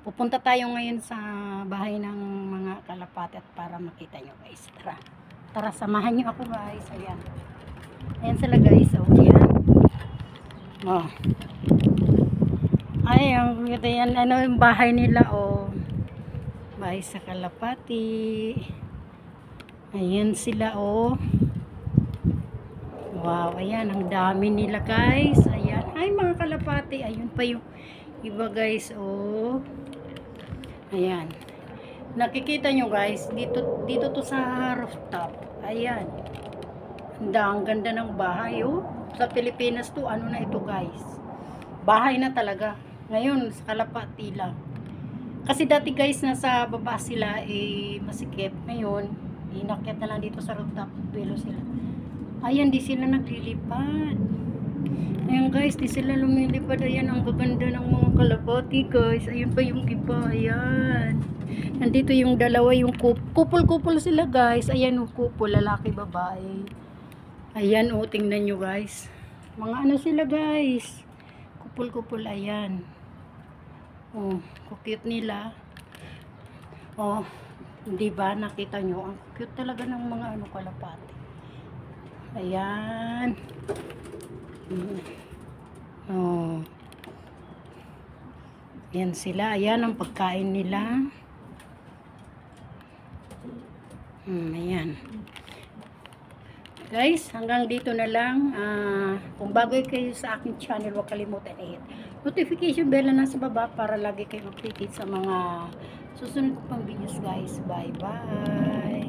Pupunta tayo ngayon sa bahay ng mga kalapati at para makita nyo guys. Tara. Tara, samahan nyo ako guys. Ayan. Ayan sila guys. Oh, ayan. Oh. Ay, ang ganda yan. Ano yung bahay nila? Oh. Bahay sa kalapati. Ayan sila oh. Wow, ayan. Ang dami nila guys. Ayan. Ay, mga kalapati. Ayun pa yung iba guys. Oh. Ayan. Nakikita nyo guys, dito to sa rooftop. Ayan. Ang ganda ng bahay oh. Sa Pilipinas to, ano na ito guys. Bahay na talaga. Ngayon, sa Kalapati lang. Kasi dati guys, nasa baba sila, masikip. Ngayon, inakyat na lang dito sa rooftop. Belo sila. Ayan, di sila naglilipad. Ayan guys, di sila lumilipad. Ayan, ang gaganda ng mga kalapati guys. Ayun pa yung iba. Ayan. Nandito yung dalawa, yung kupol-kupol sila guys. Ayan yung kupol, lalaki, babae. Ayan o, tingnan nyo guys. Mga ano sila guys. Kupol-kupol, ayan. Oh, cute nila. Oh, diba, nakita nyo. Ang cute talaga ng mga ano kalapati. Ayan. Oh. Yan sila. Ayan ang pagkain nila. Ayan. Guys, hanggang dito na lang. Kung bago kayo sa aking channel, huwag kalimutan i-hit notification bell na nasa baba para lagi kayo updated sa mga susunod pang videos guys. Bye bye.